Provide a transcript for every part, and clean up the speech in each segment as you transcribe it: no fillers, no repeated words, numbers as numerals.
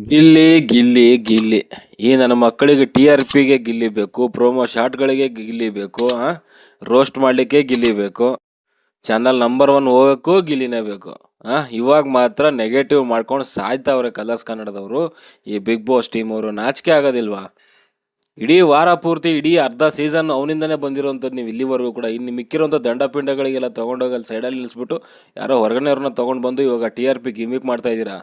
ಗಿಲ್ಲಿ ಗಿಲ್ಲಿ ಗಿಲ್ಲಿ ಈ ನನ್ನ ಮಕ್ಕಳಿಗೆ TRPಗೆ ಗಿಲ್ಲಿ ಬೇಕು, ಪ್ರೋಮೋ ಶಾರ್ಟ್ಗಳಿಗೆ ಗಿಲ್ಲಿ ಬೇಕು, ರೋಸ್ಟ್ ಮಾಡಲಿಕ್ಕೆ ಗಿಲ್ಲಿ ಬೇಕು, ಚಾನಲ್ ನಂಬರ್ 1 ಹೋಗೋಕ್ಕೂ ಗಿಲ್ಲಿನೇ ಬೇಕು. ಇವಾಗ ಮಾತ್ರ ನೆಗೆಟಿವ್ ಮಾಡ್ಕೊಂಡು ಸಾಯ್ತಾವ್ರೆ ಕಲರ್ಸ್ ಕನ್ನಡದವರು. ಈ ಬಿಗ್ ಬಾಸ್ ಟೀಮ್ ಅವರು ನಾಚಿಕೆ ಆಗೋದಿಲ್ವಾ? ಇಡೀ ವಾರ ಪೂರ್ತಿ ಇಡೀ ಅರ್ಧ ಸೀಸನ್ ಅವನಿಂದನೇ ಬಂದಿರೋಂಥದ್ದು. ನೀವು ಇಲ್ಲಿವರೆಗೂ ಕೂಡ ಇನ್ನು ಮಿಕ್ಕಿರೋಂಥ ದಂಡಪಿಂಡಗಳಿಗೆಲ್ಲ ತೊಗೊಂಡೋಗಿ ಅಲ್ಲಿ ಸೈಡಲ್ಲಿ ನಿಲ್ಲಿಸ್ಬಿಟ್ಟು ಯಾರೋ ಹೊರಗನೆಯವ್ರನ್ನ ತೊಗೊಂಡು ಬಂದು ಇವಾಗ TRP ಗಿಮಿಕ್ ಮಾಡ್ತಾ ಇದ್ದೀರಾ,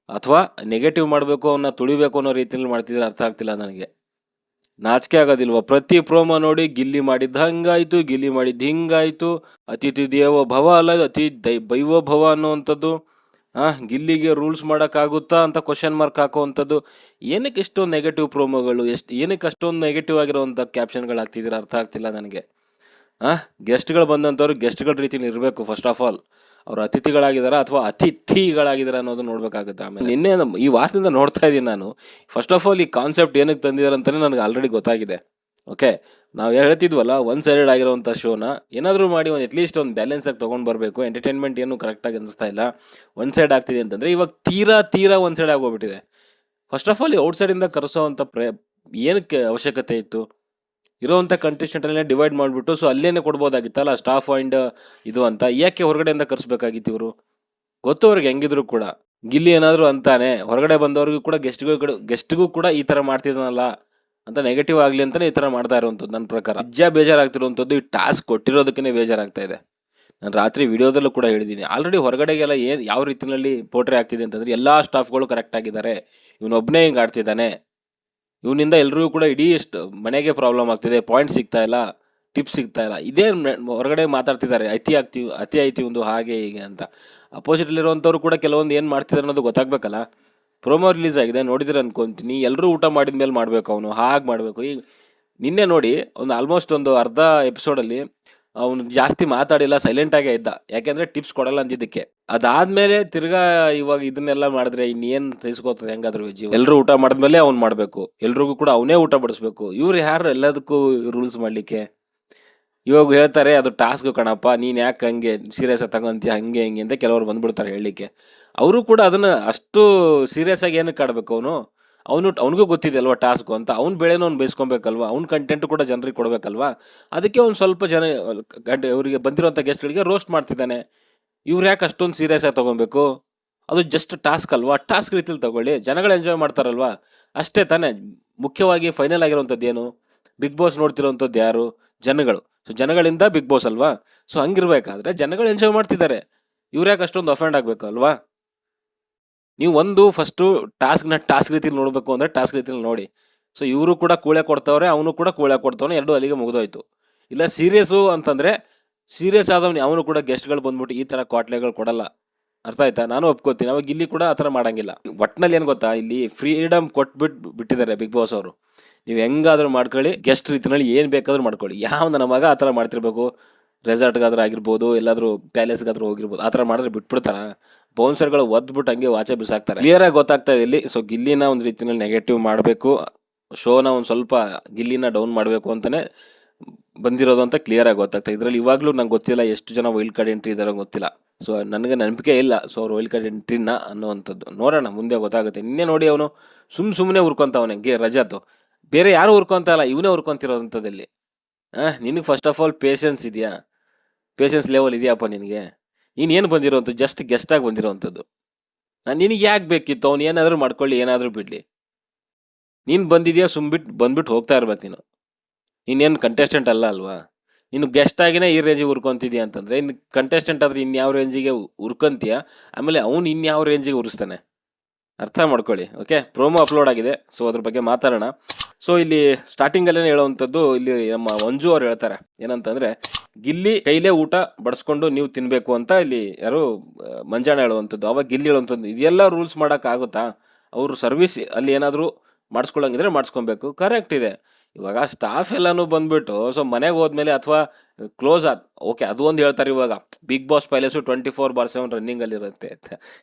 ಅಥವಾ ನೆಗೆಟಿವ್ ಮಾಡಬೇಕು ಅವನ್ನ ತುಳಿಬೇಕು ಅನ್ನೋ ರೀತಿಯಲ್ಲಿ ಮಾಡ್ತಿದ್ರೆ ಅರ್ಥ ಆಗ್ತಿಲ್ಲ ನನಗೆ. ನಾಚಿಕೆ ಆಗೋದಿಲ್ವ? ಪ್ರತಿ ಪ್ರೋಮೋ ನೋಡಿ ಗಿಲ್ಲಿ ಮಾಡಿದ್ದು ಹಂಗಾಯ್ತು, ಗಿಲ್ಲಿ ಮಾಡಿದ್ದು ಹಿಂಗಾಯ್ತು, ಅತಿಥಿ ದೇವೋ ಭವ ಅಲ್ಲ ಬೈವೋ ಭವ ಅನ್ನೋವಂಥದ್ದು. ಗಿಲ್ಲಿಗೆ ರೂಲ್ಸ್ ಮಾಡೋಕ್ಕಾಗುತ್ತಾ ಅಂತ ಕ್ವಶನ್ ಮಾರ್ಕ್ ಹಾಕೋವಂಥದ್ದು. ಏನಕ್ಕೆ ಇಷ್ಟೊಂದು ನೆಗೆಟಿವ್ ಪ್ರೋಮೋಗಳು, ಏನಕ್ಕೆ ಅಷ್ಟೊಂದು ನೆಗೆಟಿವ್ ಆಗಿರೋವಂಥ ಕ್ಯಾಪ್ಷನ್ಗಳು ಹಾಕ್ತಿದ್ದೀರಾ ಅರ್ಥ ಆಗ್ತಿಲ್ಲ ನನಗೆ. ಗೆಸ್ಟ್ಗಳು ಬಂದಂಥವ್ರು ಗೆಸ್ಟ್ಗಳ ರೀತಿಲಿ ಇರಬೇಕು. ಫಸ್ಟ್ ಆಫ್ ಆಲ್ ಅವ್ರು ಅತಿಥಿಗಳಾಗಿದ್ದಾರಾ ಅಥವಾ ಅತಿಥಿಗಳಾಗಿದ್ದಾರೆ ಅನ್ನೋದು ನೋಡ್ಬೇಕಾಗುತ್ತೆ. ಆಮೇಲೆ ನಿನ್ನೆ ಈ ವಾರದಿಂದ ನೋಡ್ತಾ ಇದ್ದೀನಿ ನಾನು. ಫಸ್ಟ್ ಆಫ್ ಆಲ್ ಈ ಕಾನ್ಸೆಪ್ಟ್ ಏನಕ್ಕೆ ತಂದಿದ್ದಾರೆ ಅಂತಲೇ ನನಗೆ ಆಲ್ರೆಡಿ ಗೊತ್ತಾಗಿದೆ. ಓಕೆ, ನಾವು ಹೇಳ್ತಿದ್ವಲ್ಲ ಒನ್ ಸೈಡೆಡ್ ಆಗಿರೋವಂಥ ಶೋನ ಏನಾದರೂ ಮಾಡಿ ಒಂದು ಅಟ್ಲೀಸ್ಟ್ ಒಂದು ಬ್ಯಾಲೆನ್ಸಾಗಿ ತೊಗೊಂಡು ಬರಬೇಕು. ಎಂಟರ್ಟೈನ್ಮೆಂಟ್ ಏನು ಕರೆಕ್ಟಾಗಿ ಅನಿಸ್ತಾ ಇಲ್ಲ, ಒನ್ ಸೈಡ್ ಆಗ್ತಿದೆ ಅಂತಂದರೆ. ಇವಾಗ ತೀರಾ ಒನ್ ಸೈಡ್ ಆಗೋಗ್ಬಿಟ್ಟಿದೆ. ಫಸ್ಟ್ ಆಫ್ ಆಲ್ ಈ ಔಟ್ಸೈಡಿಂದ ಕರೆಸೋವಂಥ ಏನಕ್ಕೆ ಅವಶ್ಯಕತೆ ಇತ್ತು? ಇರೋವಂಥ ಕಂಟೆಸ್ಟೆಂಟನ್ನೇ ಡಿವೈಡ್ ಮಾಡಿಬಿಟ್ಟು ಸೊ ಅಲ್ಲೇನೆ ಕೊಡ್ಬೋದಾಗಿತ್ತಲ್ಲ ಸ್ಟಾಫ್ ಆ್ಯಂಡ್ ಇದು ಅಂತ. ಯಾಕೆ ಹೊರಗಡೆಯಿಂದ ಕರೆಸ್ಬೇಕಾಗಿತ್ತು ಇವರು? ಗೊತ್ತು ಅವ್ರಿಗೆ ಹೆಂಗಿದ್ರು ಕೂಡ. ಗಿಲ್ಲಿ ಏನಾದರೂ ಅಂತಾನೆ ಹೊರಗಡೆ ಬಂದವ್ರಿಗೂ ಕೂಡ ಗೆಸ್ಟ್ಗೂ ಕೂಡ ಈ ಥರ ಮಾಡ್ತಿದ್ದಾನಲ್ಲ ಅಂತ ನೆಗೆಟಿವ್ ಆಗಲಿ ಅಂತಲೇ ಈ ಥರ ಮಾಡ್ತಾ ಇರುವಂಥದ್ದು. ನನ್ನ ಪ್ರಕಾರ ಬೇಜಾರಾಗ್ತಿರುವಂಥದ್ದು ಈ ಟಾಸ್ಕ್ ಕೊಟ್ಟಿರೋದಕ್ಕೇ ಬೇಜಾರಾಗ್ತಾ ಇದೆ. ನಾನು ರಾತ್ರಿ ವಿಡಿಯೋದಲ್ಲೂ ಕೂಡ ಹೇಳಿದ್ದೀನಿ ಆಲ್ರೆಡಿ. ಹೊರಗಡೆಗೆಲ್ಲ ಯಾವ ರೀತಿಯಲ್ಲಿ ಪೋಟ್ರೆ ಆಗ್ತಿದೆ ಅಂತಂದರೆ ಎಲ್ಲ ಸ್ಟಾಫ್ಗಳು ಕರೆಕ್ಟ್ ಆಗಿದ್ದಾರೆ, ಇವನೊಬ್ಬನೇ ಹಿಂಗೆ ಆಡ್ತಿದ್ದಾನೆ, ಇವನಿಂದ ಎಲ್ರಿಗೂ ಕೂಡ ಇಡೀ ಮನೆಗೆ ಪ್ರಾಬ್ಲಮ್ ಆಗ್ತಿದೆ, ಪಾಯಿಂಟ್ ಸಿಗ್ತಾ ಇಲ್ಲ, ಟಿಪ್ಸ್ ಸಿಗ್ತಾ ಇಲ್ಲ, ಇದೇ ಹೊರಗಡೆ ಮಾತಾಡ್ತಿದ್ದಾರೆ. ಅತಿ ಆಯ್ತು ಒಂದು ಹಾಗೆ ಹೀಗೆ ಅಂತ. ಅಪೋಸಿಟಲ್ಲಿರುವಂಥವ್ರು ಕೂಡ ಕೆಲವೊಂದು ಏನು ಮಾಡ್ತಿದ್ದಾರೆ ಅನ್ನೋದು ಗೊತ್ತಾಗಬೇಕಲ್ಲ. ಪ್ರೋಮೋ ರಿಲೀಸ್ ಆಗಿದೆ ನೋಡಿದ್ರೆ ಅನ್ಕೊತೀನಿ, ಎಲ್ಲರೂ ಊಟ ಮಾಡಿದ ಮೇಲೆ ಮಾಡಬೇಕು, ಅವನು ಹಾಗೆ ಮಾಡಬೇಕು. ಈಗ ನಿನ್ನೆ ನೋಡಿ ಒಂದು ಆಲ್ಮೋಸ್ಟ್ ಒಂದು ಅರ್ಧ ಎಪಿಸೋಡಲ್ಲಿ ಅವನು ಜಾಸ್ತಿ ಮಾತಾಡಿಲ್ಲ, ಸೈಲೆಂಟಾಗೇ ಇದ್ದ. ಯಾಕೆಂದರೆ ಟಿಪ್ಸ್ ಕೊಡಲ್ಲ ಅಂದಿದ್ದಕ್ಕೆ. ಅದಾದಮೇಲೆ ತಿರ್ಗಾ ಇವಾಗ ಇದನ್ನೆಲ್ಲ ಮಾಡಿದ್ರೆ ಇನ್ನೇನು ಸಹಿಸ್ಕೋತದೆ ಹೆಂಗಾದ್ರೂ ಜೀವ? ಎಲ್ಲರೂ ಊಟ ಮಾಡಿದ್ಮೇಲೆ ಅವ್ನು ಮಾಡಬೇಕು, ಎಲ್ರಿಗೂ ಕೂಡ ಅವನೇ ಊಟ ಬಡಿಸ್ಬೇಕು. ಇವ್ರು ಯಾರು ಎಲ್ಲದಕ್ಕೂ ರೂಲ್ಸ್ ಮಾಡಲಿಕ್ಕೆ? ಇವಾಗ ಹೇಳ್ತಾರೆ ಅದು ಟಾಸ್ಕ್ ಕಣಪ್ಪ, ನೀನು ಯಾಕೆ ಹಂಗೆ ಸೀರಿಯಸ್ ಆಗಿ ತಗೊಂತೀಯ ಹಂಗೆ ಹಿಂಗೆ ಅಂತ ಕೆಲವರು ಬಂದ್ಬಿಡ್ತಾರೆ ಹೇಳಲಿಕ್ಕೆ. ಅವರು ಕೂಡ ಅದನ್ನು ಅಷ್ಟು ಸೀರಿಯಸ್ ಆಗಿ ಏನಕ್ಕೆ ಆಡಬೇಕು? ಅವನಿಗೂ ಗೊತ್ತಿದೆ ಅಲ್ವಾ ಟಾಸ್ಕು ಅಂತ. ಅವ್ನು ಬೆಳೆನೂ ಅವ್ನು ಬೇಯಿಸ್ಕೊಬೇಕಲ್ವ, ಅವ್ನ ಕಂಟೆಂಟ್ ಕೂಡ ಜನರಿಗೆ ಕೊಡಬೇಕಲ್ವಾ. ಅದಕ್ಕೆ ಅವ್ನು ಸ್ವಲ್ಪ ಇವರಿಗೆ ಬಂದಿರೋಂಥ ಗೆಸ್ಟ್ಗಳಿಗೆ ರೋಸ್ಟ್ ಮಾಡ್ತಿದ್ದಾನೆ. ಇವ್ರು ಯಾಕೆ ಅಷ್ಟೊಂದು ಸೀರಿಯಸ್ ಆಗಿ ತೊಗೊಬೇಕು? ಅದು ಜಸ್ಟ್ ಟಾಸ್ಕ್ ಅಲ್ವಾ, ಟಾಸ್ಕ್ ರೀತಿಲಿ ತಗೊಳ್ಳಿ, ಜನಗಳು ಎಂಜಾಯ್ ಮಾಡ್ತಾರಲ್ವಾ, ಅಷ್ಟೇ ತಾನೇ. ಮುಖ್ಯವಾಗಿ ಫೈನಲ್ ಆಗಿರೋವಂಥದ್ದು ಏನು? ಬಿಗ್ ಬಾಸ್ ನೋಡ್ತಿರೋವಂಥದ್ದು ಯಾರು? ಜನಗಳು. ಸೊ ಜನಗಳಿಂದ ಬಿಗ್ ಬಾಸ್ ಅಲ್ವಾ. ಸೊ ಹಂಗಿರ್ಬೇಕಾದ್ರೆ ಜನಗಳು ಎಂಜಾಯ್ ಮಾಡ್ತಿದ್ದಾರೆ, ಇವ್ರು ಯಾಕೆ ಅಷ್ಟೊಂದು ಅಫೆಂಡ್ ಆಗಬೇಕು ಅಲ್ವಾ? ನೀವು ಒಂದು ಫಸ್ಟು ಟಾಸ್ಕ್ ರೀತಿಲಿ ನೋಡಬೇಕು ಅಂದರೆ ಟಾಸ್ಕ್ ರೀತಿಲಿ ನೋಡಿ. ಸೊ ಇವರು ಕೂಡ ಕೂಳೆ ಕೊಡ್ತವ್ರೆ, ಅವನು ಕೂಡ ಕೂಳೆ ಕೊಡ್ತವನೆ, ಎರಡೂ ಅಲ್ಲಿಗೆ ಮುಗಿದೋಯ್ತು. ಇಲ್ಲ ಸೀರಿಯಸ್ಸು ಅಂತಂದರೆ ಸೀರಿಯಸ್ ಆದವನು ಅವನು ಕೂಡ ಗೆಸ್ಟ್ಗಳು ಬಂದ್ಬಿಟ್ಟು ಈ ಥರ ಕ್ವಾಟ್ಲೆಗಳು ಕೊಡಲ್ಲ. ಅರ್ಥ ಆಯ್ತಾ? ನಾನು ಒಪ್ಕೋತೀನಿ. ಅವಾಗ ಇಲ್ಲಿ ಕೂಡ ಆ ಥರ ಮಾಡೋಂಗಿಲ್ಲ. ಒಟ್ಟಿನಲ್ಲಿ ಏನು ಗೊತ್ತಾ, ಇಲ್ಲಿ ಫ್ರೀಡಮ್ ಬಿಟ್ಟಿದ್ದಾರೆ ಬಿಗ್ ಬಾಸ್ ಅವರು. ನೀವು ಹೆಂಗಾದ್ರೂ ಮಾಡ್ಕೊಳ್ಳಿ, ಗೆಸ್ಟ್ ರೀತಿಯಲ್ಲಿ ಏನು ಬೇಕಾದ್ರೂ ಮಾಡ್ಕೊಳ್ಳಿ. ಯಾವ ನನ್ನ ಮಗ ಆ ಥರ ಮಾಡ್ತಿರ್ಬೇಕು? ರೆಸಾರ್ಟ್ಗಾದ್ರೂ ಆಗಿರ್ಬೋದು, ಎಲ್ಲಾದರೂ ಪ್ಯಾಲೇಸ್ಗಾದ್ರೂ ಹೋಗಿರ್ಬೋದು, ಆ ಥರ ಮಾಡಿದ್ರೆ ಬಿಟ್ಬಿಡ್ತಾರ? ಬೌನ್ಸರ್ಗಳು ಒದ್ಬಿಟ್ಟು ಹಂಗೆ ವಾಚೆ ಬಿಸಾಕ್ತಾರೆ. ಕ್ಲಿಯರಾಗಿ ಗೊತ್ತಾಗ್ತಾ ಇದೆ ಇಲ್ಲಿ. ಸೊ ಗಿಲ್ಲಿನ ಒಂದು ರೀತಿಯಲ್ಲಿ ನೆಗೆಟಿವ್ ಮಾಡಬೇಕು, ಶೋನ ಒಂದು ಸ್ವಲ್ಪ ಗಿಲ್ಲಿನ ಡೌನ್ ಮಾಡಬೇಕು ಅಂತಲೇ ಬಂದಿರೋದು ಅಂತ ಕ್ಲಿಯರಾಗಿ ಗೊತ್ತಾಗ್ತದೆ. ಇದರಲ್ಲಿ ಇವಾಗಲೂ ನಂಗೆ ಗೊತ್ತಿಲ್ಲ ಎಷ್ಟು ಜನ ವೈಲ್ಡ್ ಕಾರ್ಡ್ ಎಂಟ್ರಿ ಇದ್ದಾರೋ ಗೊತ್ತಿಲ್ಲ. ಸೊ ನನಗೆ ನಂಬಿಕೆ ಇಲ್ಲ ಸೊ ಅವ್ರು ವೈಲ್ಡ್ ಕಾರ್ಡ್ ಎಂಟ್ರಿನ ಅನ್ನೋವಂಥದ್ದು. ನೋಡೋಣ, ಮುಂದೆ ಗೊತ್ತಾಗುತ್ತೆ. ನಿನ್ನೆ ನೋಡಿ ಅವನು ಸುಮ್ಮನೆ ಹುರ್ಕೊತಾವನೆ ರಜಾತು. ಬೇರೆ ಯಾರು ಹುರ್ಕೊತ ಇಲ್ಲ, ಇವನೇ ಹುರ್ಕೊತಿರೋದಂಥದ್ದಲ್ಲಿ. ನಿನಗೆ ಫಸ್ಟ್ ಆಫ್ ಆಲ್ ಪೇಷನ್ಸ್ ಇದೆಯಾ? ಪೇಷನ್ಸ್ ಲೆವೆಲ್ ಇದೆಯಪ್ಪ ನಿನಗೆ? ನೀನೇನು ಬಂದಿರೋವಂಥದ್ದು? ಜಸ್ಟ್ ಗೆಸ್ಟಾಗಿ ಬಂದಿರೋವಂಥದ್ದು. ನಿನಗೆ ಯಾಕೆ ಬೇಕಿತ್ತು? ಅವ್ನು ಏನಾದರೂ ಮಾಡ್ಕೊಳ್ಳಿ, ಏನಾದರೂ ಬಿಡಲಿ. ನೀನು ಬಂದಿದ್ಯಾ, ಬಂದ್ಬಿಟ್ಟು ಹೋಗ್ತಾ ಇರ್ಬೇಕು. ನೀನೇನು ಕಂಟೆಸ್ಟೆಂಟ್ ಅಲ್ಲ ಅಲ್ವಾ? ನೀನು ಗೆಸ್ಟಾಗಿನೇ ಈ ರೇಂಜಿಗೆ ಹುರ್ಕೊತಿದ್ಯಾ ಅಂತಂದರೆ, ಇನ್ನು ಕಂಟೆಸ್ಟೆಂಟ್ ಆದರೆ ಇನ್ಯಾವ ರೇಂಜಿಗೆ ಹುರ್ಕೊಂತೀಯ? ಆಮೇಲೆ ಅವ್ನು ಇನ್ಯಾವ ರೇಂಜಿಗೆ ಉರಿಸ್ತಾನೆ? ಅರ್ಥ ಮಾಡ್ಕೊಳ್ಳಿ. ಓಕೆ, ಪ್ರೋಮೋ ಅಪ್ಲೋಡ್ ಆಗಿದೆ, ಸೊ ಅದ್ರ ಬಗ್ಗೆ ಮಾತಾಡೋಣ. ಸೊ ಇಲ್ಲಿ ಸ್ಟಾರ್ಟಿಂಗಲ್ಲೇ ಹೇಳುವಂಥದ್ದು, ಇಲ್ಲಿ ನಮ್ಮ ಮಂಜು ಅವ್ರು ಹೇಳ್ತಾರೆ ಏನಂತಂದರೆ, ಗಿಲ್ಲಿ ಕೈಲೇ ಊಟ ಬಡಿಸ್ಕೊಂಡು ನೀವು ತಿನ್ನಬೇಕು ಅಂತ ಇಲ್ಲಿ ಯಾರು ಮಂಜಾಣ ಹೇಳುವಂಥದ್ದು. ಅವಾಗ ಗಿಲ್ಲಿ ಹೇಳುವಂಥದ್ದು, ಇದೆಲ್ಲ ರೂಲ್ಸ್ ಮಾಡೋಕ್ಕಾಗುತ್ತಾ? ಅವರು ಸರ್ವಿಸ್ ಅಲ್ಲಿ ಏನಾದರೂ ಮಾಡಿಸ್ಕೊಳ್ಳಂಗಿದ್ರೆ ಮಾಡಿಸ್ಕೊಬೇಕು, ಕರೆಕ್ಟ್ ಇದೆ. ಇವಾಗ ಸ್ಟಾಫ್ ಎಲ್ಲನೂ ಬಂದ್ಬಿಟ್ಟು ಸೊ ಮನೆಗೆ ಹೋದ್ಮೇಲೆ ಅಥವಾ ಕ್ಲೋಸ್ ಓಕೆ ಅದು ಒಂದು ಹೇಳ್ತಾರೆ. ಇವಾಗ ಬಿಗ್ ಬಾಸ್ ಪ್ಯಾಲೇಸು 24/7 ರನ್ನಿಂಗಲ್ಲಿರುತ್ತೆ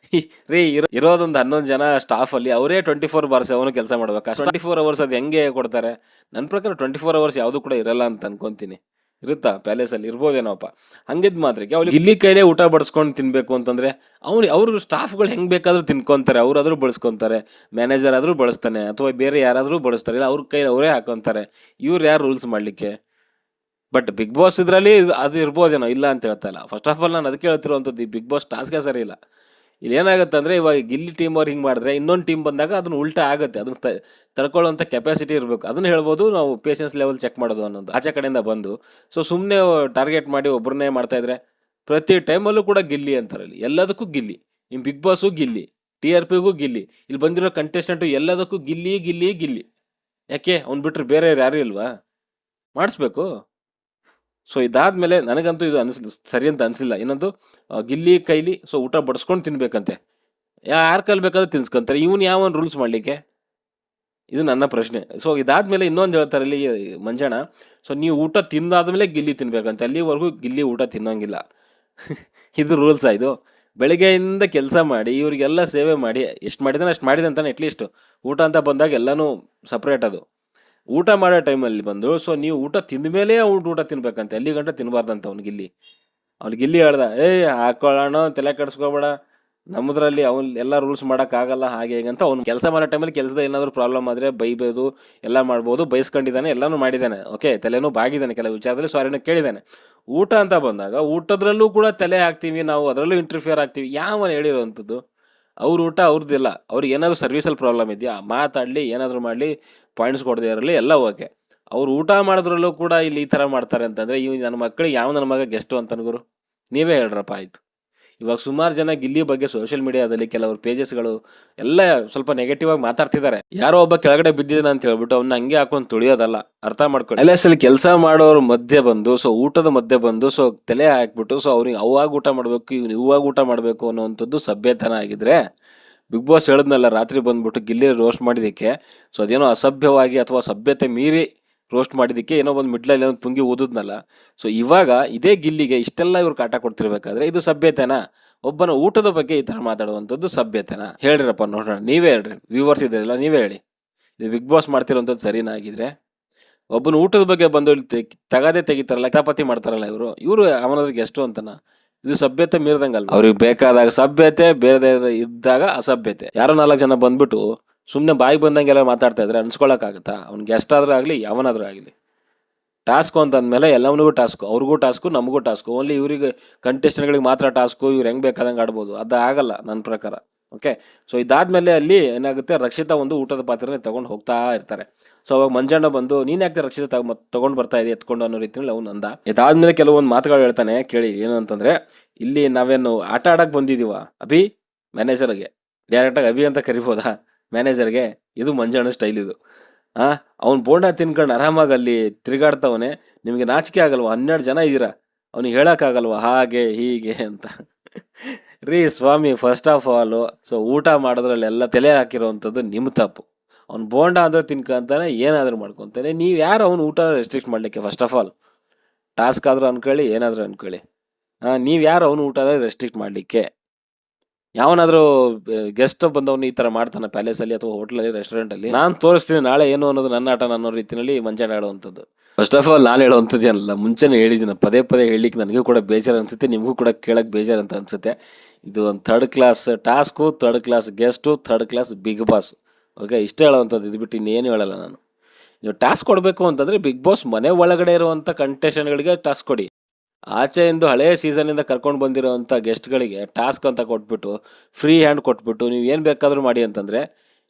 ರೀ. ಇರೋದೊಂದು 11 ಜನ ಸ್ಟಾಫಲ್ಲಿ, ಅವರೇ 24/7 ಕೆಲಸ ಮಾಡ್ಬೇಕು. 24 hours ಅದು ಹೆಂಗೆ ಕೊಡ್ತಾರೆ? ನನ್ನ ಪ್ರಕಾರ 24 hours ಯಾವುದು ಕೂಡ ಇರಲ್ಲ ಅಂತ ಅನ್ಕೊತೀನಿ. ಇರುತ್ತಾ ಪ್ಯಾಲೇಸಲ್ಲಿ? ಇರ್ಬೋದೇನೋಪ್ಪ. ಹಂಗಿದ್ ಮಾತ್ರಕ್ಕೆ ಅವ್ರಿಗೆ ಗಿಲ್ಲಿ ಕೈಲೇ ಊಟ ಬಡಿಸ್ಕೊಂಡು ತಿನ್ಬೇಕು ಅಂತಂದ್ರೆ ಅವ್ರ ಸ್ಟಾಫ್ಗಳು ಹೆಂಗ್ ಬೇಕಾದ್ರೂ ತಿನ್ಕೊಂತಾರೆ, ಅವ್ರಾದ್ರೂ ಬಳಸ್ಕೊಂತಾರೆ, ಮ್ಯಾನೇಜರ್ ಆದ್ರೂ ಬಳಸ್ತಾನೆ, ಅಥವಾ ಬೇರೆ ಯಾರಾದ್ರೂ ಬಳಸ್ತಾರೆ, ಇಲ್ಲ ಅವ್ರ ಕೈ ಅವರೇ ಹಾಕೊಂತಾರೆ. ಇವ್ರು ಯಾರು ರೂಲ್ಸ್ ಮಾಡ್ಲಿಕ್ಕೆ? ಬಟ್ ಬಿಗ್ ಬಾಸ್ ಇದ್ರಲ್ಲಿ ಅದು ಇರ್ಬೋದೇನೋ, ಇಲ್ಲ ಅಂತ ಹೇಳ್ತಾ ಇಲ್ಲ. ಫಸ್ಟ್ ಆಫ್ ಆಲ್ ನಾನು ಅದಕ್ಕೆ ಹೇಳ್ತಿರುವಂಥದ್ದು, ಈ ಬಿಗ್ ಬಾಸ್ ಟಾಸ್ಕೇ ಸರಿ ಇಲ್ಲ. ಇಲ್ಲಿ ಏನಾಗುತ್ತೆ ಅಂದರೆ, ಇವಾಗ ಗಿಲ್ಲಿ ಟೀಮ್ ಅವ್ರು ಹಿಂಗೆ ಮಾಡಿದ್ರೆ ಇನ್ನೊಂದು ಟೀಮ್ ಬಂದಾಗ ಅದನ್ನ ಉಲ್ಟಾ ಆಗುತ್ತೆ. ಅದನ್ನ ತಡ್ಕೊಳ್ಳೋಂಥ ಕೆಪಾಸಿಟಿ ಇರಬೇಕು. ಅದನ್ನ ಹೇಳ್ಬೋದು ನಾವು ಪೇಷನ್ಸ್ ಲೆವೆಲ್ ಚೆಕ್ ಮಾಡೋದು ಅನ್ನೋದು. ಆಚೆ ಕಡೆಯಿಂದ ಬಂದು ಸುಮ್ಮನೆ ಟಾರ್ಗೆಟ್ ಮಾಡಿ ಒಬ್ಬರನ್ನೇ ಮಾಡ್ತಾ ಇದ್ರೆ ಪ್ರತಿ ಟೈಮಲ್ಲೂ ಕೂಡ ಗಿಲ್ಲಿ ಅಂತಾರೆ. ಇಲ್ಲಿ ಎಲ್ಲದಕ್ಕೂ ಗಿಲ್ಲಿ. ನಿಮ್ಮ ಬಿಗ್ ಬಾಸು ಗಿಲ್ಲಿ, TRPಗೂ ಗಿಲ್ಲಿ, ಇಲ್ಲಿ ಬಂದಿರೋ ಕಂಟೆಸ್ಟೆಂಟು ಎಲ್ಲದಕ್ಕೂ ಗಿಲ್ಲಿ ಗಿಲ್ಲಿ ಗಿಲ್ಲಿ. ಯಾಕೆ ಅವ್ನು ಬಿಟ್ಟರೆ ಬೇರೆ ಯಾರು ಇಲ್ವಾ? ಮಾಡಿಸ್ಬೇಕು. ಸೊ ಇದಾದ್ಮೇಲೆ ನನಗಂತೂ ಇದು ಸರಿ ಅಂತ ಅನಿಸಿಲ್ಲ. ಇನ್ನೊಂದು ಗಿಲ್ಲಿ ಕೈಲಿ ಊಟ ಬಡಿಸ್ಕೊಂಡು ತಿನ್ಬೇಕಂತೆ. ಯಾರ ಕೈಲಿ ಬೇಕಾದ್ರೂ ತಿನ್ಸ್ಕೊಂತಾರೆ. ಇವನು ಯಾವನ್ ರೂಲ್ಸ್ ಮಾಡಲಿಕ್ಕೆ? ಇದು ನನ್ನ ಪ್ರಶ್ನೆ. ಸೊ ಇದಾದ್ಮೇಲೆ ಇನ್ನೊಂದು ಹೇಳ್ತಾರೆ ಇಲ್ಲಿ ಮಂಜಣ್ಣ, ನೀವು ಊಟ ತಿಂದಾದ್ಮೇಲೆ ಗಿಲ್ಲಿ ತಿನ್ಬೇಕಂತೆ, ಅಲ್ಲಿವರೆಗೂ ಗಿಲ್ಲಿ ಊಟ ತಿನ್ನೋಂಗಿಲ್ಲ. ಇದು ರೂಲ್ಸಾ ಇದು? ಬೆಳಗ್ಗೆಯಿಂದ ಕೆಲಸ ಮಾಡಿ ಇವ್ರಿಗೆಲ್ಲ ಸೇವೆ ಮಾಡಿ ಎಷ್ಟು ಮಾಡಿದಾನೆ ಅಷ್ಟು ಮಾಡಿದೆ ಅಂತಾನೆ. ಅಟ್ಲೀಸ್ಟ್ ಊಟ ಅಂತ ಬಂದಾಗ ಎಲ್ಲನೂ ಸಪ್ರೇಟ್. ಅದು ಊಟ ಮಾಡೋ ಟೈಮಲ್ಲಿ ಬಂದು ನೀವು ಊಟ ತಿಂದ ಮೇಲೆ ಊಟ ತಿನ್ಬೇಕಂತೆ, ಅಲ್ಲಿ ಗಂಟ ತಿನ್ನಬಾರ್ದಂತ ಅವ್ನಿಗೆ ಗಿಲ್ಲಿ ಹೇಳ್ದ, ಹಾಕೊಳ್ಳೋಣ ತಲೆ ಕೆಡಿಸ್ಕೋಬೇಡ, ನಮ್ಮದ್ರಲ್ಲಿ ಎಲ್ಲ ರೂಲ್ಸ್ ಮಾಡೋಕ್ಕಾಗಲ್ಲ ಹಾಗೆ ಹೇಗೆ ಅಂತ. ಅವ್ನು ಕೆಲಸ ಮಾಡೋ ಟೈಮಲ್ಲಿ ಕೆಲಸದ ಏನಾದರೂ ಪ್ರಾಬ್ಲಮ್ ಆದರೆ ಬೈಬೋದು, ಎಲ್ಲ ಮಾಡ್ಬೋದು. ಬೈಸ್ಕೊಂಡಿದ್ದಾನೆ, ಎಲ್ಲನೂ ಮಾಡಿದ್ದಾನೆ. ಓಕೆ, ತಲೆನೂ ಬಾಗಿದ್ದಾನೆ, ಕೆಲವು ವಿಚಾರದಲ್ಲಿ ಸಾರಿನೂ ಕೇಳಿದ್ದಾನೆ. ಊಟ ಅಂತ ಬಂದಾಗ ಊಟದ್ರಲ್ಲೂ ಕೂಡ ತಲೆ ಹಾಕ್ತೀವಿ ನಾವು, ಅದರಲ್ಲೂ ಇಂಟರ್ಫಿಯರ್ ಆಗ್ತೀವಿ. ಯಾವನ ಹೇಳಿರೋವಂಥದ್ದು? ಅವ್ರ ಊಟ ಅವ್ರದ್ದಿಲ್ಲ. ಅವ್ರಿಗೆ ಏನಾದರೂ ಸರ್ವಿಸಲ್ಲಿ ಪ್ರಾಬ್ಲಮ್ ಇದೆಯಾ? ಮಾತಾಡಲಿ, ಏನಾದರೂ ಮಾಡಲಿ, ಪಾಯಿಂಟ್ಸ್ ಕೊಡದೇ ಇರಲಿ, ಎಲ್ಲ ಓಕೆ. ಅವ್ರು ಊಟ ಮಾಡೋದ್ರಲ್ಲೂ ಕೂಡ ಇಲ್ಲಿ ಈ ಥರ ಮಾಡ್ತಾರೆ ಅಂತಂದರೆ ನನ್ನ ಮಕ್ಕಳಿಗೆ ನನ್ನ ಮಗ ಗೆಸ್ಟು ಅಂತ ಗುರು? ನೀವೇ ಹೇಳ್ರಪ್ಪ. ಆಯಿತು, ಇವಾಗ ಸುಮಾರು ಜನ ಗಿಲ್ಲಿ ಬಗ್ಗೆ ಸೋಷಿಯಲ್ ಮೀಡಿಯಾದಲ್ಲಿ ಕೆಲವರು ಪೇಜಸ್ಗಳು ಎಲ್ಲ ಸ್ವಲ್ಪ ನೆಗೆಟಿವ್ ಆಗಿ ಮಾತಾಡ್ತಿದ್ದಾರೆ. ಯಾರೋ ಒಬ್ಬ ಕೆಳಗಡೆ ಬಿದ್ದಿದ್ದಾನೆ ಅಂತ ಹೇಳ್ಬಿಟ್ಟು ಅವ್ನ ಹಂಗೆ ಹಾಕೊಂಡು ತುಳಿಯೋದಲ್ಲ, ಅರ್ಥ ಮಾಡ್ಕೊಂಡು. LSL ಕೆಲಸ ಮಾಡೋರ ಮಧ್ಯೆ ಬಂದು ಊಟದ ಮಧ್ಯೆ ಬಂದು ತಲೆ ಹಾಕ್ಬಿಟ್ಟು ಅವ್ರಿಗೆ ಅವಾಗ ಊಟ ಮಾಡಬೇಕು, ಇವಾಗ ಊಟ ಮಾಡಬೇಕು ಅನ್ನೋವಂಥದ್ದು ಸಭ್ಯತನ ಆಗಿದ್ರೆ, ಬಿಗ್ ಬಾಸ್ ಹೇಳಿದ್ನಲ್ಲ ರಾತ್ರಿ ಬಂದ್ಬಿಟ್ಟು ಗಿಲ್ಲಿ ರೋಸ್ಟ್ ಮಾಡಿದ್ದಕ್ಕೆ, ಅದೇನೋ ಅಸಭ್ಯವಾಗಿ ಅಥವಾ ಸಭ್ಯತೆ ಮೀರಿ ರೋಸ್ಟ್ ಮಾಡಿದ್ದಕ್ಕೆ ಏನೋ ಒಂದು ಮಿಡ್ಲಲ್ಲಿ ಒಂದು ಪುಂಗಿ ಊದಿದ್ನಲ್ಲ. ಇವಾಗ ಇದೇ ಗಿಲ್ಲಿಗೆ ಇಷ್ಟೆಲ್ಲ ಇವ್ರು ಕಾಟ ಕೊಡ್ತಿರ್ಬೇಕಾದ್ರೆ ಇದು ಸಭ್ಯತೆನಾ? ಒಬ್ಬನ ಊಟದ ಬಗ್ಗೆ ಈ ಥರ ಮಾತಾಡುವಂಥದ್ದು ಸಭ್ಯತೆನಾ? ಹೇಳ್ರಪ್ಪ ನೋಡೋಣ, ನೀವೇ ಹೇಳ್ರಿ. ವ್ಯೂವರ್ಸ್ ಇದ್ದಾರಲ್ಲ, ನೀವೇ ಹೇಳಿ, ಇದು ಬಿಗ್ ಬಾಸ್ ಮಾಡ್ತಿರೋಂಥದ್ದು ಸರಿನಾ ಆಗಿದ್ರೆ? ಒಬ್ಬನ ಊಟದ ಬಗ್ಗೆ ಬಂದು ತಗದೇ ತೆಗಿತಾರಲ್ಲ, ಕಿತಾಪತಿ ಮಾಡ್ತಾರಲ್ಲ ಇವರು ಅವನಾದ್ರಿಗೆ ಎಷ್ಟು ಅಂತನ? ಇದು ಸಭ್ಯತೆ ಮೀರ್ದಂಗಲ್ವ? ಅವ್ರಿಗೆ ಬೇಕಾದಾಗ ಸಭ್ಯತೆ, ಬೇರೆ ಇದ್ದಾಗ ಅಸಭ್ಯತೆ. ಯಾರೋ 4 ಜನ ಬಂದ್ಬಿಟ್ಟು ಸುಮ್ಮನೆ ಬಾಯಿಗೆ ಬಂದಂಗೆಲ್ಲ ಮಾತಾಡ್ತಾ ಇದ್ರೆ ಅನ್ಸ್ಕೊಳಕ್ಕಾಗತ್ತಾ? ಅವ್ನಿಗೆ ಗೆಸ್ಟ್ ಆದ್ರೂ ಆಗಲಿ, ಯಾವನಾದ್ರೂ ಆಗಲಿ. ಟಾಸ್ಕು ಅಂತಂದಮೇಲೆ ಎಲ್ಲವನಿಗೂ ಟಾಸ್ಕು, ಅವ್ರಿಗೂ ಟಾಸ್ಕು, ನಮಗೂ ಟಾಸ್ಕು. ಓನ್ಲಿ ಇವ್ರಿಗೆ ಕಂಟೆಸ್ಟೆಂಟ್ಗಳಿಗೆ ಮಾತ್ರ ಟಾಸ್ಕು, ಇವ್ರು ಹೆಂಗೆ ಬೇಕಾದಂಗೆ ಆಡ್ಬೋದು, ಅದು ಆಗಲ್ಲ ನನ್ನ ಪ್ರಕಾರ. ಓಕೆ, ಇದಾದ್ಮೇಲೆ ಅಲ್ಲಿ ಏನಾಗುತ್ತೆ, ರಕ್ಷಿತಾ ಒಂದು ಊಟದ ಪಾತ್ರೆನೇ ತೊಗೊಂಡು ಹೋಗ್ತಾ ಇರ್ತಾರೆ. ಅವಾಗ ಮಂಜಣ್ಣ ಬಂದು, ನೀನು ಯಾಕೆ ರಕ್ಷಿತಾ ತೊಗೊಂಡು ಬರ್ತಾ ಇದೆ ಎತ್ಕೊಂಡು ಅನ್ನೋ ರೀತಿಯಲ್ಲಿ ಅವ್ನು ಅಂದ. ಇದಾದ್ಮೇಲೆ ಕೆಲವೊಂದು ಮಾತುಗಳು ಹೇಳ್ತಾನೆ, ಕೇಳಿ. ಏನು ಅಂತಂದರೆ, ಇಲ್ಲಿ ನಾವೇನು ಆಟ ಆಡಕ್ಕೆ ಬಂದಿದ್ದೀವ ಅಭಿ? ಮ್ಯಾನೇಜರ್ಗೆ ಡೈರೆಕ್ಟಾಗಿ ಅಭಿ ಅಂತ ಕರಿಬೋದಾ ಮ್ಯಾನೇಜರ್ಗೆ? ಇದು ಮಂಜಣ್ಣ ಸ್ಟೈಲ್ ಇದು. ಅವ್ನು ಬೋಂಡ ತಿನ್ಕೊಂಡು ಆರಾಮಾಗಿ ಅಲ್ಲಿ ತಿರುಗಾಡ್ತವನೆ. ನಿಮಗೆ ನಾಚಿಕೆ ಆಗಲ್ವ? 12 ಜನ ಇದ್ದೀರಾ, ಅವ್ನಿಗೆ ಹೇಳೋಕ್ಕಾಗಲ್ವ ಹಾಗೆ ಹೀಗೆ ಅಂತ? ರೀ ಸ್ವಾಮಿ, ಫಸ್ಟ್ ಆಫ್ ಆಲು ಊಟ ಮಾಡೋದ್ರಲ್ಲೆಲ್ಲ ತಲೆ ಹಾಕಿರೋವಂಥದ್ದು ನಿಮ್ಮ ತಪ್ಪು. ಅವ್ನು ಬೋಂಡ ಅಂದರೆ ತಿನ್ಕೊಂತಾನೆ, ಏನಾದರೂ ಮಾಡ್ಕೊತಾನೆ. ನೀವು ಯಾರು ಅವ್ನು ಊಟ ರೆಸ್ಟ್ರಿಕ್ಟ್ ಮಾಡಲಿಕ್ಕೆ? ಫಸ್ಟ್ ಆಫ್ ಆಲ್ ಟಾಸ್ಕ್ ಆದರೂ ಅನ್ಕೊಳ್ಳಿ, ಏನಾದರೂ ಅನ್ಕೊಳ್ಳಿ. ನೀವು ಯಾರು ಅವನು ಊಟ ರೆಸ್ಟ್ರಿಕ್ಟ್ ಮಾಡಲಿಕ್ಕೆ? ಯಾವನಾದರೂ ಗೆಸ್ಟ್ ಬಂದವನು ಈ ಥರ ಮಾಡ್ತಾನೆ ಪ್ಯಾಲೇಸಲ್ಲಿ ಅಥವಾ ಹೋಟ್ಲಲ್ಲಿ, ರೆಸ್ಟೋರೆಂಟಲ್ಲಿ? ನಾನು ತೋರಿಸ್ತೀನಿ ನಾಳೆ ಏನು ಅನ್ನೋದು, ನನ್ನ ಆಟ ಅನ್ನೋ ರೀತಿಯಲ್ಲಿ ಮಂಜಣ್ಣ ಹೇಳುವಂಥದ್ದು. ಫಸ್ಟ್ ಆಫ್ ಆಲ್ ನಾನು ಹೇಳುವಂಥದ್ದು ಏನಲ್ಲ, ಮುಂಚೆನೇ ಹೇಳಿದ್ದೀನಿ. ಪದೇ ಪದೇ ಹೇಳಲಿಕ್ಕೆ ನನಗೂ ಕೂಡ ಬೇಜಾರು ಅನಿಸುತ್ತೆ, ನಿಮಗೂ ಕೂಡ ಕೇಳಕ್ಕೆ ಬೇಜಾರು ಅಂತ ಅನಿಸುತ್ತೆ. ಇದು ಒಂದು 3rd class task, 3rd class guest, 3rd class big boss. Okay, ಇಷ್ಟೇ ಹೇಳೋವಂಥದ್ದು. ಇದು ಬಿಟ್ಟು ಇನ್ನೇನು ಹೇಳಲ್ಲ ನಾನು. ನೀವು ಟಾಸ್ಕ್ ಕೊಡಬೇಕು ಅಂತಂದರೆ ಬಿಗ್ ಬಾಸ್ ಮನೆ ಒಳಗಡೆ ಇರುವಂಥ ಕಂಟೆಸ್ಟೆಂಟ್ಗಳಿಗೆ ಟಾಸ್ಕ್ ಕೊಡಿ. ಆಚೆಯಿಂದ ಹಳೇ ಸೀಸನಿಂದ ಕರ್ಕೊಂಡು ಬಂದಿರೋವಂಥ ಗೆಸ್ಟ್ಗಳಿಗೆ ಟಾಸ್ಕ್ ಅಂತ ಕೊಟ್ಬಿಟ್ಟು, ಫ್ರೀ ಹ್ಯಾಂಡ್ ಕೊಟ್ಬಿಟ್ಟು ನೀವು ಏನು ಬೇಕಾದರೂ ಮಾಡಿ ಅಂತಂದರೆ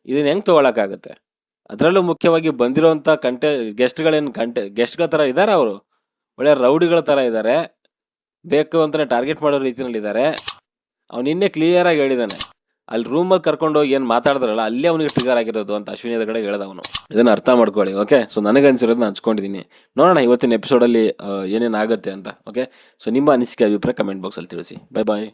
ಇದನ್ನು ಹೆಂಗೆ ತೊಗೊಳಕ್ಕಾಗುತ್ತೆ? ಅದರಲ್ಲೂ ಮುಖ್ಯವಾಗಿ ಬಂದಿರೋವಂಥ ಗೆಸ್ಟ್ಗಳ ಥರ ಇದ್ದಾರೆ. ಅವರು ಒಳ್ಳೆ ರೌಡಿಗಳ ಥರ ಇದ್ದಾರೆ, ಬೇಕು ಅಂತಲೇ ಟಾರ್ಗೆಟ್ ಮಾಡೋ ರೀತಿಯಲ್ಲಿದ್ದಾರೆ. ಅವ್ನು ನಿನ್ನೆ ಕ್ಲಿಯರಾಗಿ ಹೇಳಿದ್ದಾನೆ, ಅಲ್ಲಿ ರೂಮಲ್ಲಿ ಕರ್ಕೊಂಡೋಗಿ ಏನು ಮಾತಾಡಿದ್ರಲ್ಲ ಅಲ್ಲೇ ಅವನಿಗೆ ಟ್ರಿಗರ್ ಆಗಿರೋದು ಅಂತ ಅಶ್ವಿನಿ ಎದುರುಗಡೆ ಹೇಳ್ದವನು. ಇದನ್ನು ಅರ್ಥ ಮಾಡ್ಕೊಳ್ಳಿ. ಓಕೆ, ನನಗನ್ಸಿರೋದು ನಾನು ಹಂಚ್ಕೊಂಡಿದ್ದೀನಿ. ನೋಡೋಣ ಇವತ್ತಿನ ಎಪಿಸೋಡಲ್ಲಿ ಏನೇನಾಗುತ್ತೆ ಅಂತ. ಓಕೆ, ನಿಮ್ಮ ಅನಿಸಿಕೆ ಅಭಿಪ್ರಾಯ ಕಮೆಂಟ್ ಬಾಕ್ಸಲ್ಲಿ ತಿಳಿಸಿ. ಬೈ ಬಾಯ್.